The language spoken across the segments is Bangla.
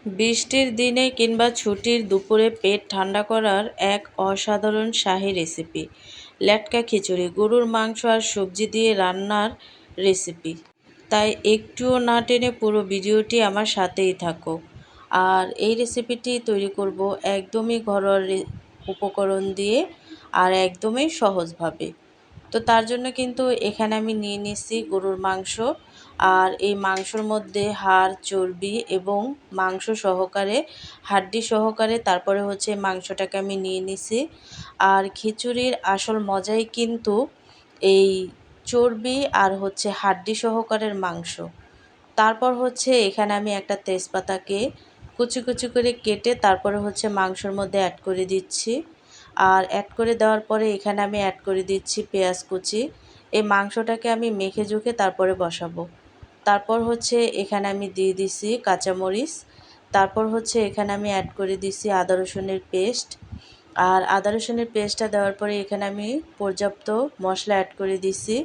বৃষ্টির দিনে কিংবা ছুটির দুপুরে পেট ঠান্ডা করার এক অসাধারণ শাহী রেসিপি, লেটকা খিচুড়ি। গরুর মাংস আর সবজি দিয়ে রান্নার রেসিপি, তাই একটুও না টেনে পুরো ভিডিওটি আমার সাথেই থাকো। আর এই রেসিপিটি তৈরি করব একদমই ঘরোয়া উপকরণ দিয়ে আর একদমই সহজভাবে। তো তার জন্য কিন্তু এখানে আমি নিয়ে নিচ্ছি গরুর মাংস। আর এই মাংসর মধ্যে হাড়, চর্বি এবং মাংস সহকারে, হাড্ডি সহকারে তারপরে হচ্ছে মাংসটাকে আমি নিয়ে নিছি। আর খিচুড়ির আসল মজাই কিন্তু এই চর্বি আর হচ্ছে হাড্ডি সহকারের মাংস। তারপর হচ্ছে এখানে আমি একটা তেজপাতাকে কুচি কুচি করে কেটে তারপরে হচ্ছে মাংসর মধ্যে অ্যাড করে দিচ্ছি। আর অ্যাড করে দেওয়ার পরে এখানে আমি অ্যাড করে দিচ্ছি পেঁয়াজ কুচি। এই মাংসটাকে আমি মেখে ঝুঁকে তারপরে বসাবো। তারপর হচ্ছে এখানে আমি দিয়ে দিছি কাঁচামরিচ। তারপর হচ্ছে এখানে আমি অ্যাড করে দিছি আদা রসুনের পেস্ট। আর আদা রসুনের পেস্টটা দেওয়ার পরে এখানে আমি পর্যাপ্ত মশলা অ্যাড করে দিছি।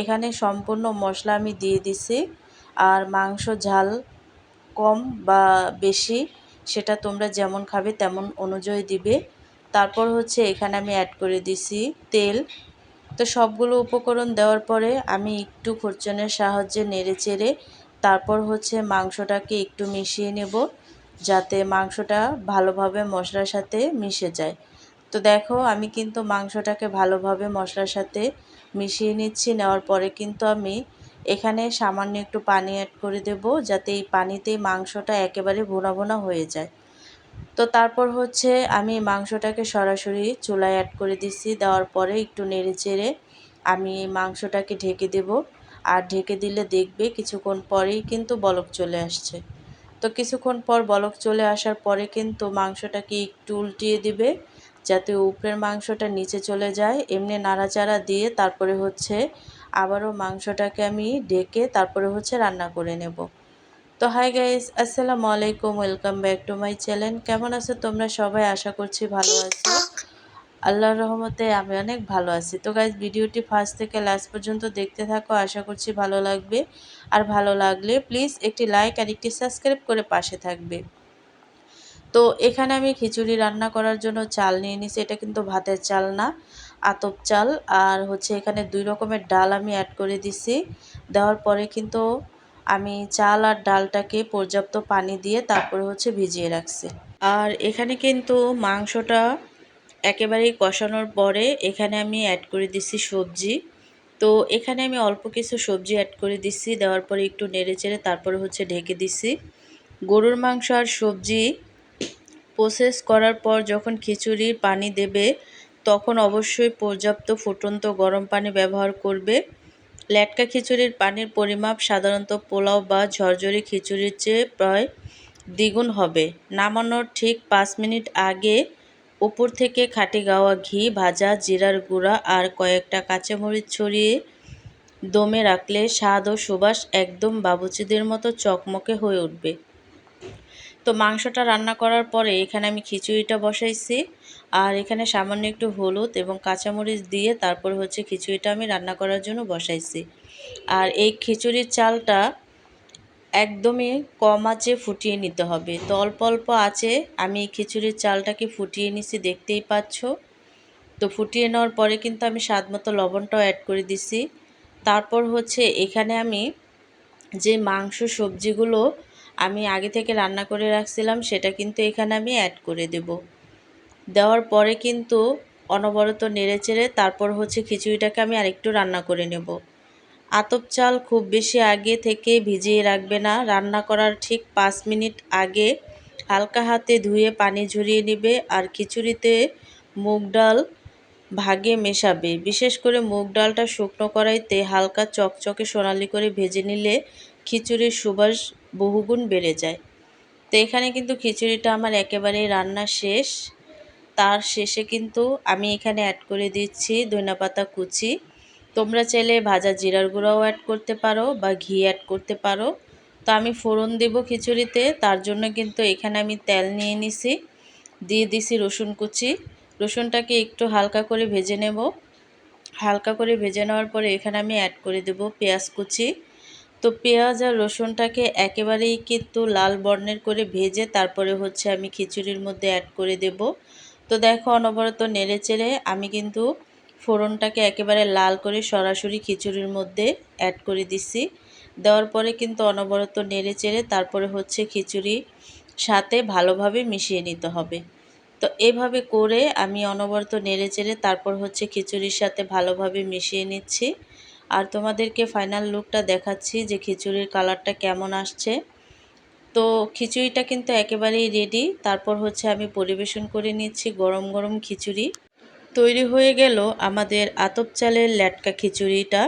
এখানে সম্পূর্ণ মশলা আমি দিয়ে দিছি। আর মাংস ঝাল কম বা বেশি সেটা তোমরা যেমন খাবে তেমন অনুযায়ী দিবে। তারপর হচ্ছে এখানে আমি অ্যাড করে দিছি তেল। তো সবগুলো উপকরণ দেওয়ার পরে আমি একটু খুরচনের সাহায্যে নেড়ে চেড়ে তারপর হচ্ছে মাংসটাকে একটু মিশিয়ে নেব, যাতে মাংসটা ভালোভাবে মশলার সাথে মিশে যায়। তো দেখো আমি কিন্তু মাংসটাকে ভালোভাবে মশলার সাথে মিশিয়ে নিচ্ছি। নেওয়ার পরে কিন্তু আমি এখানে সামান্য একটু পানি অ্যাড করে দেব, যাতে এই পানিতেই মাংসটা একেবারে ভুনা ভুনা হয়ে যায়। তো তারপর হচ্ছে আমি মাংসটাকে সরাসরি চুলায় অ্যাড করে দিছি। দেওয়ার পরে একটু নেড়ে চেড়ে আমি মাংসটাকে ঢেকে দেব। আর ঢেকে দিলে দেখবে কিছুক্ষণ পরেই কিন্তু বলক চলে আসছে। তো কিছুক্ষণ পর বলক চলে আসার পরে কিন্তু মাংসটাকে একটু উল্টিয়ে দিবে, যাতে উপরের মাংসটা নিচে চলে যায়। এমনি নাড়াচাড়া দিয়ে তারপরে হচ্ছে আবারও মাংসটাকে আমি ঢেকে তারপরে হচ্ছে রান্না করে নেব। তো হাই গাইস, আসসালামু আলাইকুম, welcome back to my channel. কেমন আছো তোমরা সবাই? আশা করছি ভালো আছো। আল্লাহর রহমতে আমি অনেক ভালো আছি। তো গাইস, ভিডিওটি ফার্স্ট থেকে লাস্ট পর্যন্ত দেখতে থাকো, আশা করছি ভালো লাগবে। আর ভালো লাগলে প্লিজ একটি লাইক আর একটি সাবস্ক্রাইব করে পাশে থাকবে। তো এখানে আমি খিচুড়ি রান্না করার জন্য চাল নিয়ে নিছি। এটা কিন্তু ভাতের চাল না, আতপ চাল। আর হচ্ছে এখানে 2 রকমের ডাল আমি অ্যাড করে দিছি। দেওয়ার পরে কিন্তু আমি চাল আর ডালটাকে পর্যাপ্ত পানি দিয়ে তারপরে হচ্ছে ভিজিয়ে রাখছি। আর এখানে কিন্তু মাংসটা একেবারেই কষানোর পরে এখানে আমি অ্যাড করে দিছি সবজি। তো এখানে আমি অল্প কিছু সবজি অ্যাড করে দিছি। দেওয়ার পরে একটু নেড়ে চেড়ে তারপরে হচ্ছে ঢেকে দিছি। গরুর মাংস আর সবজি প্রসেস করার পর যখন খিচুড়ির পানি দেবে, তখন অবশ্যই পর্যাপ্ত ফুটন্ত গরম পানি ব্যবহার করবে। লেটকা খিচুড়ির পানির পরিমাপ সাধারণত পোলাও বা ঝরঝরে খিচুড়ির চেয়ে প্রায় দ্বিগুণ হবে। নামানোর ঠিক 5 মিনিট আগে উপর থেকে খাঁটি গাওয়া ঘি, ভাজা জিরার গুঁড়া আর কয়েকটা কাঁচামরিচ ছড়িয়ে দমে রাখলে স্বাদ ও সুবাস একদম বাবুচিদের মতো চকমকে হয়ে উঠবে। তো মাংসটা রান্না করার পরে এখানে আমি খিচুড়িটা বসাইছি। আর এখানে সামান্য একটু হলুদ এবং কাঁচামরিচ দিয়ে তারপর হচ্ছে খিচুড়িটা আমি রান্না করার জন্য বসাইছি। আর এই খিচুড়ির চালটা একদমই কম আঁচে ফুটিয়ে নিতে হবে। তো অল্প অল্প আঁচে আমি খিচুড়ির চালটাকে ফুটিয়ে নিছি, দেখতেই পাচ্ছ। তো ফুটিয়ে নেওয়ার পরে কিন্তু আমি স্বাদ মতো লবণটাও অ্যাড করে দিছি। তারপর হচ্ছে এখানে আমি যে মাংস সবজিগুলো আমি আগে থেকে রান্না করে রাখছিলাম সেটা কিন্তু এখানে আমি অ্যাড করে দেব। দেওয়ার পরে কিন্তু অনবরত নেড়েচেড়ে তারপর হচ্ছে খিচুড়িটাকে আমি আরেকটু রান্না করে নেব। আতপ চাল খুব বেশি আগে থেকে ভিজিয়ে রাখবে না। রান্না করার ঠিক 5 মিনিট আগে হালকা হাতে ধুয়ে পানি ঝরিয়ে নেবে। আর খিচুড়িতে মুগ ডাল ভাগে মেশাবে। বিশেষ করে মুগ ডালটা শুকনো কড়াইতে হালকা চকচকে সোনালি করে ভেজে নিলে খিচুড়ির সুবাস বহুগুণ বেড়ে যায়। তো এখানে কিন্তু খিচুড়িটা আমার একেবারেই রান্না শেষ। তার শেষে কিন্তু আমি এখানে অ্যাড করে দিচ্ছি ধনেপাতা কুচি। তোমরা চাইলে ভাজা জিরার গুঁড়াও অ্যাড করতে পারো বা ঘি অ্যাড করতে পারো। তো আমি ফোড়ন দেব খিচুড়িতে, তার জন্য কিন্তু এখানে আমি তেল নিয়ে নিছি, দিয়ে দিছি রসুন কুচি। রসুনটাকে একটু হালকা করে ভেজে নেব। হালকা করে ভেজে নেওয়ার পরে এখানে আমি অ্যাড করে দেব পেঁয়াজ কুচি। তো পেঁয়াজ আর রসুনটাকে একেবারেই কিন্তু লাল বর্ণের করে ভেজে তারপরে হচ্ছে আমি খিচুড়ির মধ্যে অ্যাড করে দেব। তো দেখো অনবরত নেড়েচেড়ে আমি কিন্তু ফোড়নটাকে একেবারে লাল করে সরাসরি খিচুড়ির মধ্যে অ্যাড করে দিছি। দেওয়ার পরে কিন্তু অনবরত নেড়েচেড়ে তারপরে হচ্ছে খিচুড়ি সাথে ভালোভাবে মিশিয়ে নিতে হবে। তো এভাবে করে আমি অনবরত নেড়েচেড়ে তারপর হচ্ছে খিচুড়ির সাথে ভালোভাবে মিশিয়ে নিচ্ছি। আর তোমাদেরকে ফাইনাল লুকটা দেখাচ্ছি যে খিচুড়ির কালারটা কেমন আসছে। তো খিচুড়িটা কিন্তু একেবারেই রেডি। তারপর হচ্ছে আমি পরিবেশন করে নিচ্ছি গরম গরম খিচুড়ি। তৈরি হয়ে গেল আমাদের আতপ চালের ল্যাটকা খিচুড়িটা।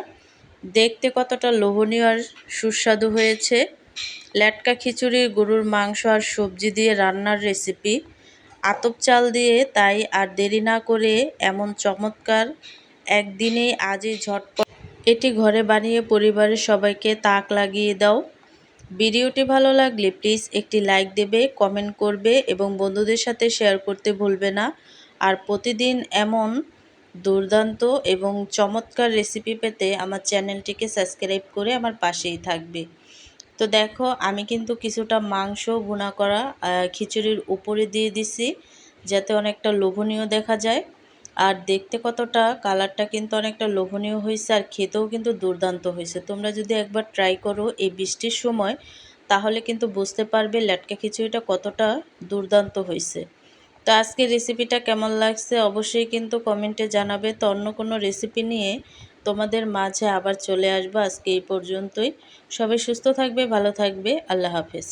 দেখতে কতটা লোভনীয় আর সুস্বাদু হয়েছে। ল্যাটকা খিচুড়ি গরুর মাংস আর সবজি দিয়ে রান্নার রেসিপি, আতপ চাল দিয়ে, তাই আর দেরি না করে এমন চমৎকার একদিনেই আজই ঝটপট এটি ঘরে বানিয়ে পরিবারের সবাইকে তাক লাগিয়ে দাও। ভিডিওটি ভালো লাগলে প্লিজ একটি লাইক দেবে, কমেন্ট করবে এবং বন্ধুদের সাথে শেয়ার করতে ভুলবে না। আর প্রতিদিন এমন দুর্দান্ত এবং চমৎকার রেসিপি পেতে আমার চ্যানেলটিকে সাবস্ক্রাইব করে আমার পাশেই থাকবে। তো দেখো আমি কিন্তু কিছুটা মাংস ভুনা করা খিচুড়ির উপরে দিয়ে দিছি, যাতে অনেকটা লোভনীয় দেখা যায়। আর দেখতে কতটা কালারটা কিন্তু অনেকটা লোভনীয় হয়েছে, আর খেতেও কিন্তু দুর্দান্ত হয়েছে। তোমরা যদি একবার ট্রাই করো এই বৃষ্টির সময়, তাহলে কিন্তু বুঝতে পারবে ল্যাটকা খিচুড়িটা কতটা দুর্দান্ত হয়েছে। তো আজকের রেসিপিটা কেমন লাগছে অবশ্যই কিন্তু কমেন্টে জানাবে। তো অন্য কোনো রেসিপি নিয়ে তোমাদের মাঝে আবার চলে আসবো। আজকে এই পর্যন্তই। সবাই সুস্থ থাকবে, ভালো থাকবে। আল্লাহ হাফেজ।